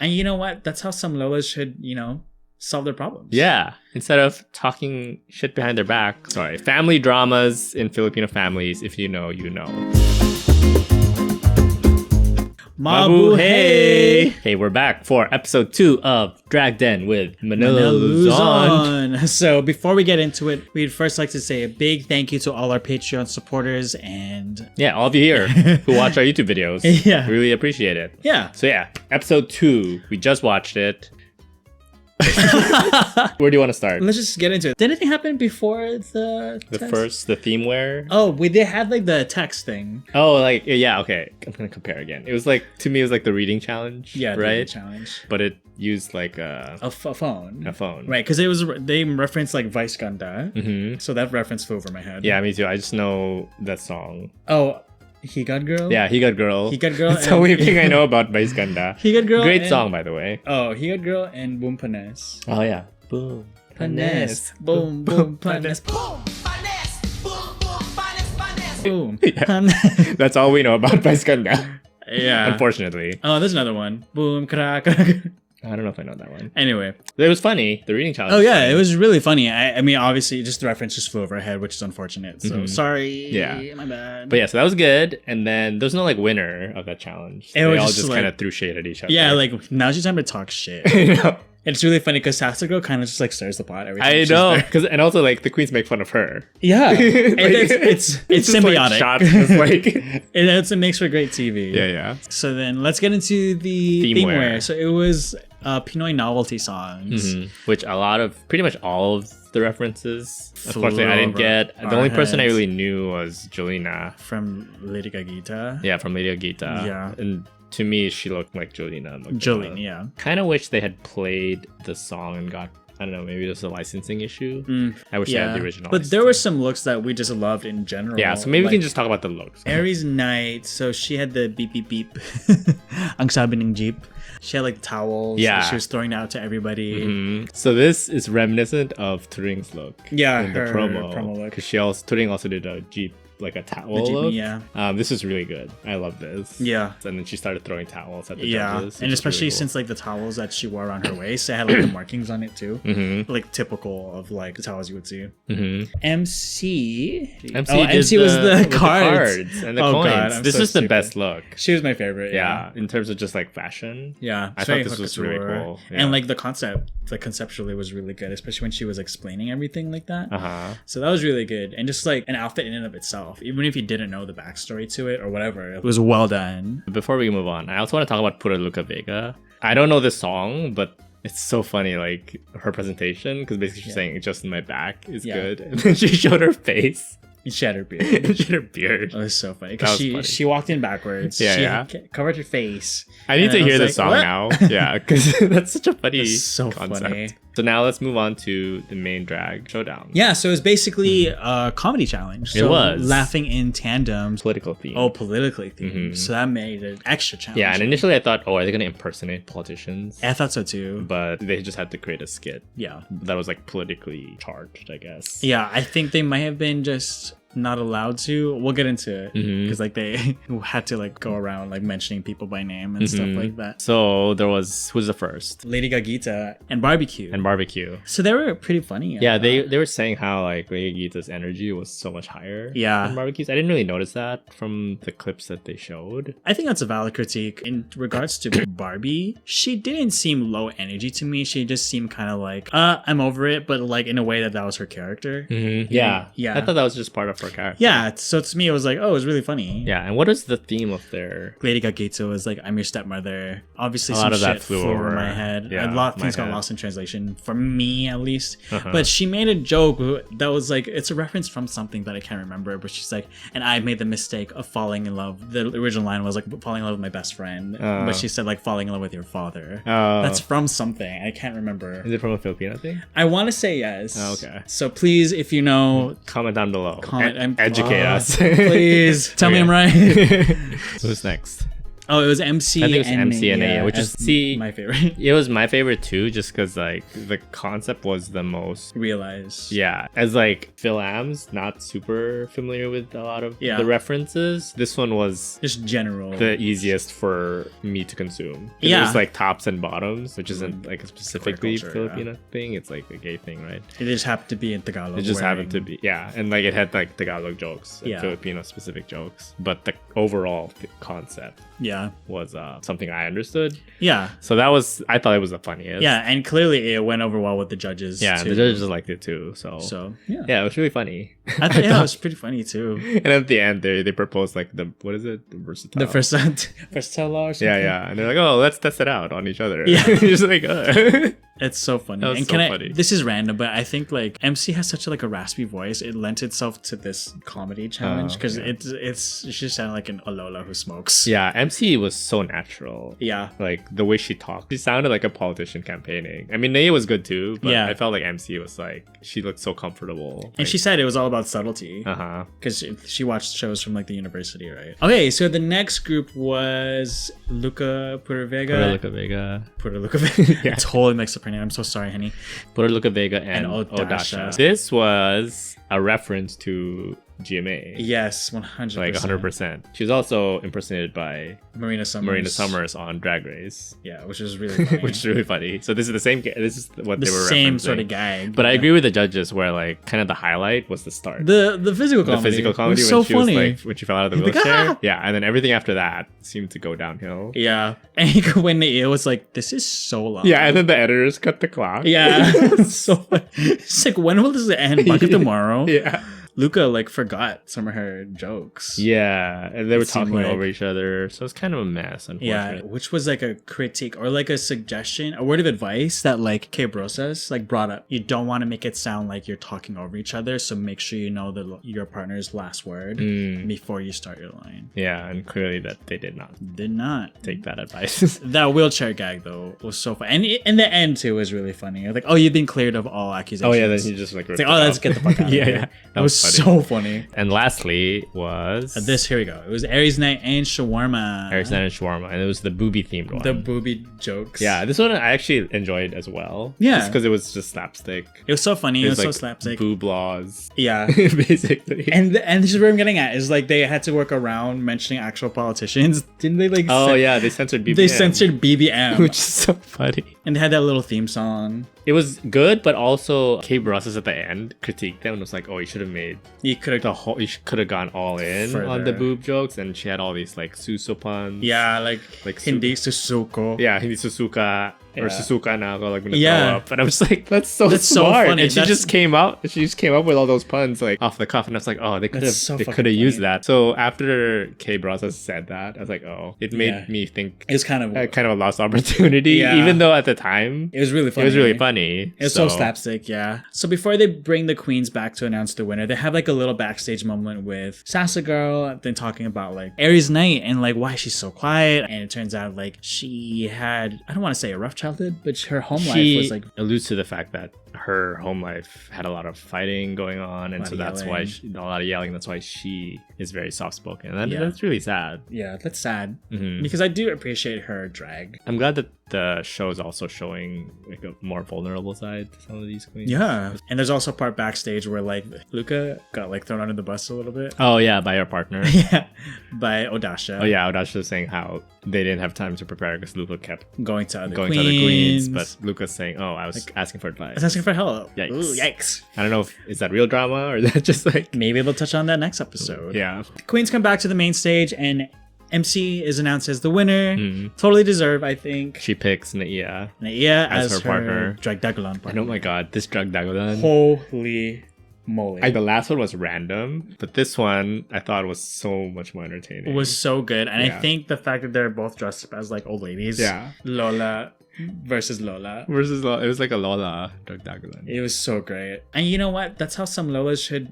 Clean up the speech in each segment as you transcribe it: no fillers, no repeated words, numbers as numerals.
And you know what? That's how some lolas should, solve their problems. Yeah. Instead of talking shit behind their back. Sorry. Family dramas in Filipino families. If you know, you know. Mabuhay! Hey, we're back for episode 2 of Drag Den with Manila Luzon. So before we get into it, we'd first like to say a big thank you to all our Patreon supporters and... Yeah, all of you here who watch our YouTube videos. Yeah. Really appreciate it. Yeah. So yeah, episode 2. We just watched it. Where do you want to start? Let's just get into it. Did anything happen before the theme wear? Oh, they had like the text thing. Oh, like, yeah, okay. I'm going to compare again. It was like, to me, it was like the reading challenge. Yeah, the right? reading challenge. But it used like a phone. A phone. Right, because they referenced like Vice Ganda. Mm-hmm. So that reference flew over my head. Yeah, me too. I just know that song. Oh, He Got Girl? Yeah, He Got Girl. He Got Girl. That's the only thing I know about Vice Ganda. He Got Girl. Great song, by the way. Oh, He Got Girl and Boom Panes. Oh, yeah. Boom. Panes. Boom, boom, panes. Boom, panes. Boom, boom, panes, panes. Boom. Yeah. That's all we know about Vice Ganda. Yeah. Unfortunately. Oh, there's another one. Boom, kra, kra. I don't know if I know that one. Anyway. It was funny. The reading challenge. Oh, yeah. It was really funny. I mean, obviously, just the reference just flew over our head, which is unfortunate. So, sorry. Yeah. My bad. But yeah, so that was good. And then there's no like winner of that challenge. They all just kind of threw shade at each other. Yeah, like now's your time to talk shit. I know. It's really funny because Sasha Girl kind of just like stirs the pot every time. I know. And also like the queens make fun of her. Yeah. it's symbiotic. Like, shots, just like... it makes for great TV. Yeah. So then let's get into the theme wear. So it was Pinoy novelty songs. Mm-hmm. Which pretty much all of the references, unfortunately, I didn't get. The only person I really knew was Jolina. From Lady Gaga. Yeah, from Lady Gaga. Yeah. And to me, she looked like Jolina. Jolene, yeah. Kind of wish they had played the song and got, I don't know, maybe there's a licensing issue. I wish they had the original. But there were some looks that we just loved in general. Yeah, so maybe we can just talk about the looks. Aries Night, so she had the beep beep beep. Ang sabi ng jeep. She had like towels. Yeah. She was throwing it out to everybody. Mm-hmm. So this is reminiscent of Turing's look. Yeah, in the promo look. Because Turing also did a jeep, like a towel look. Yeah. This is really good. I love this. Yeah. And then she started throwing towels at the judges. And especially really cool. Since like the towels that she wore around her waist, it had like the markings on it too. Mm-hmm. Like typical of like the towels you would see. Mm-hmm. MC was the cards and the coins. God, this is the best look. She was my favorite. Yeah. In terms of just like fashion. Yeah. I thought this was really cool. Yeah. And like the conceptually was really good, especially when she was explaining everything like that. Uh-huh. So that was really good. And just like an outfit in and of itself, even if you didn't know the backstory to it or whatever, it was well done. Before we move on, I also want to talk about Pura Luca Vega. I don't know this song, but it's so funny, like her presentation, because basically she's saying just in my back is good. And then she showed her face. She had her beard. She had her beard. It was so funny because she walked in backwards. She covered her face. I need to hear this song now. Yeah, because that's such a funny concept. Funny. So now let's move on to the main drag showdown. Yeah, so it was basically a comedy challenge. So it was. Laughing in tandem. Political theme. Oh, politically themed. Mm-hmm. So that made it extra challenging. Yeah, and initially I thought, are they going to impersonate politicians? I thought so too. But they just had to create a skit. Yeah. That was like politically charged, I guess. Yeah, I think they might have been just not allowed to. We'll get into it because like they had to like go around like mentioning people by name and stuff like that. So there was, who's the first? Lady Gaga and Barbecue. So they were pretty funny. Yeah, they were saying how like Lady Gaga's energy was so much higher than Barbecue's. I didn't really notice that from the clips that they showed. I think that's a valid critique. In regards to Barbie, she didn't seem low energy to me. She just seemed kind of like, I'm over it, but like in a way that was her character. Mm-hmm. Yeah. I thought that was just part of her character. Yeah, so to me it was like, oh, it was really funny. Yeah, and what is the theme of their... Lady Gaga was like, I'm your stepmother. Obviously, a some lot of shit that flew over my head. Yeah, a lot of things got lost in translation, for me at least. But she made a joke that was like, it's a reference from something that I can't remember, but she's like, and I made the mistake of falling in love. The original line was like, falling in love with my best friend. But she said like, falling in love with your father. That's from something. I can't remember. Is it from a Filipino thing? I want to say yes. Oh, okay. So please, if you know... Comment down below. Comment educate us. Please tell me I'm right. Who's next? Oh, it was MC. I think it was and MC and yeah, A, which is my favorite. It was my favorite too, just because like the concept was the most. Realize. Yeah, as like FilAMs, not super familiar with a lot of the references. This one was Just general. the easiest for me to consume. Yeah. It was like tops and bottoms, which isn't like a specifically culture, Filipino thing. It's like a gay thing, right? It just happened to be in Tagalog. It just wearing- happened to be, yeah. And like it had like Tagalog jokes and Yeah. Filipino specific jokes. But the overall concept Yeah. was something I understood. Yeah. So that was, I thought it was the funniest. Yeah. And clearly it went over well with the judges. Yeah, too. the judges liked it too. So yeah. yeah, it was really funny. I thought it was pretty funny too. And at the end, they proposed like the, what is it? The versatile. The first law or something. Yeah. And they're like, oh, let's test it out on each other. Yeah. Just like, It's so funny. That was And so can funny. this is random, but I think like MC has such a raspy voice. It lent itself to this comedy challenge because yeah. it's she sounded like an Alola who smokes. Yeah, MC was so natural. Yeah. Like the way she talked, she sounded like a politician campaigning. I mean, Naya was good too, but Yeah. I felt like MC was like, she looked so comfortable. And she said it was all about subtlety uh-huh. because she watched shows from like the university, right? Okay, so the next group was Luca Pura Vega. Luca Vega. Pura Luca Vega. Yeah. I totally mixed up her name. I'm so sorry, honey. Luca Vega and Odasha. Odasha. This was a reference to GMA. Yes, 100%. Like 100%. She was also impersonated by Marina Summers. on Drag Race. Yeah, which is really funny. Which is really funny. So this is the same. This is what the they were same referencing. sort of gag. But I agree with the judges where like kind of the highlight was the start. The physical comedy. The physical comedy was when so she funny. was like when she fell out of the Like, wheelchair. "Ah!" Yeah, and then everything after that seemed to go downhill. Yeah, and when it was like, this is so long. Yeah, and then the editors cut the clock. Yeah, so funny. It's like, when will this end? Back of tomorrow. Yeah. Luca like forgot some of her jokes. Yeah, and they were It seemed talking like- over each other, so it's kind of a mess. Yeah, Unfortunately. which was like a critique or like a suggestion, a word of advice that like Kay Brosas like brought up. You don't want to make it sound like you're talking over each other, so make sure you know your partner's last word before you start your line. Yeah, and clearly that they did not Did not. take that advice. That wheelchair gag though was so funny, and in the end too was really funny. Like, oh, you've been cleared of all accusations. Oh yeah, then he just like It's like, oh, let's get the fuck out of Yeah, here. yeah. That was so funny. And lastly was Here we go. It was Aries Night and Shawarma. Aries Night and Shawarma, and it was the booby themed one. The booby jokes. Yeah, this one I actually enjoyed as well. Yeah. Just because it was just slapstick. It was so funny. It was so like slapstick. boob laws. Yeah. Basically. And this is where I'm getting at is like they had to work around mentioning actual politicians. Didn't they like Oh yeah, they censored BBM. They censored BBM. which is so funny. And they had that little theme song. It was good, but also Kay Brosas at the end critiqued them and was like, "Oh, you should have made You could have you could have gone all in on the Further. boob jokes." And she had all these like suso puns. Yeah, like Hindi Susuko. Yeah, hindi susuka or Yeah. susuka na ako like when Yeah. throw up. And I was like, that's so That's so smart. funny. And she just came up with all those puns like off the cuff, and I was like, oh, they could have That's so fucking used funny. that. So after Kay Brosas said that, I was like, oh, it made Yeah. me think It was kind of a lost opportunity. Yeah. Even though at the time it was really funny. it was really funny. It was so slapstick, yeah. So before they bring the queens back to announce the winner, they have like a little backstage moment with Sasha Girl, then talking about like Aries Night and like why she's so quiet. And it turns out like she had, I don't want to say a rough childhood, but her home life She was like alludes to the fact that her home life had a lot of fighting going on, and lot so of that's why yelling. a lot of yelling. That's why she is very soft spoken. And Yeah. that's really sad. yeah, that's sad Mhm. because I do appreciate her drag. I'm glad that the show is also showing like a more vulnerable side to some of these queens. Yeah, and there's also a part backstage where like Luca got like thrown under the bus a little bit. Oh yeah, by your partner. Yeah, by Odasha. Oh yeah, Odasha was saying how they didn't have time to prepare because Luca kept going to other going queens. to other queens, but Luca's saying, "Oh, I was asking for advice." I was asking for help. Yikes. Ooh, yikes. I don't know if is that real drama or is that just like Maybe they'll touch on that next episode. yeah. The queens come back to the main stage and MC is announced as the winner. Mhm. Totally deserved, I think. She picks Naiya. Naiya As as her partner. dragdagulan And partner. oh my god, this dragdagulan. Holy moly. The last one was random, but this one I thought was so much more entertaining. It was so good. And Yeah. I think the fact that they're both dressed up as like old ladies. Yeah. Lola versus Lola. versus it was like a Lola dragdagulan. It was so great. And you know what? That's how some Lolas should,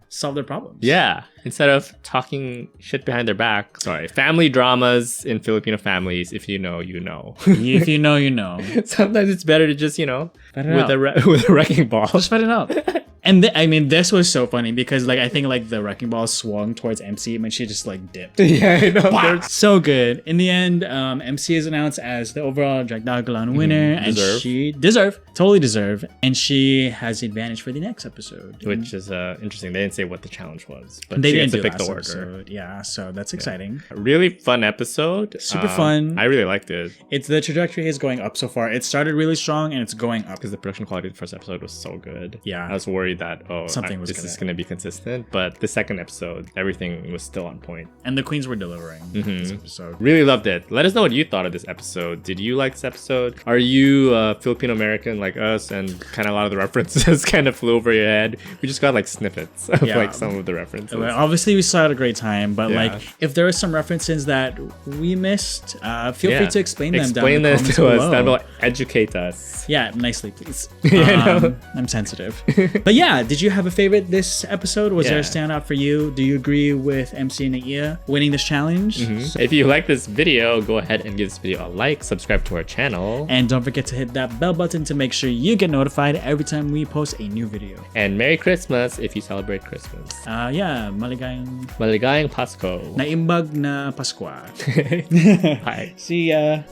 solve their problems. Yeah, instead of talking shit behind their back. Sorry, family dramas in Filipino families. If you know, you know. If you know, you know. Sometimes it's better to just Fight it with out. with a wrecking ball. Just fight it out. And I mean, this was so funny because like I think like the wrecking ball swung towards MC and she just like dipped. Yeah, I know. Wow. So good. In the end, MC is announced as the overall dragdagulan winner, and she totally deserve, and she has the advantage for the next episode, which is interesting. They didn't say what the challenge was, but they she didn't gets to do pick last the order. episode. Yeah, so that's exciting. Really fun episode. Super fun. I really liked it. It's the trajectory is going up so far. It started really strong and it's going up because the production quality of the first episode was so good. Yeah, I was worried that this is going to be consistent, but the second episode, everything was still on point, and the queens were delivering. This episode. Really loved it. Let us know what you thought of this episode. Did you like this episode? Are you Filipino American like us, and kind of a lot of the references kind of flew over your head? We just got like snippets of like some of the references. Well, obviously, we saw it a great time, but like if there are some references that we missed, feel free to explain them down in the comments below. That will educate us. Yeah, nicely, please. Yeah, I'm sensitive. But yeah, did you have a favorite this episode? Was there a standout for you? Do you agree with MC and Iya winning this challenge? If you like this video, go ahead and give this video a like, subscribe to our channel. And don't forget to hit that bell button to make sure you get notified every time we post a new video. And Merry Christmas if you celebrate Christmas. Yeah, maligayang Pasko. Naimbag na Paskwa. Bye. See ya.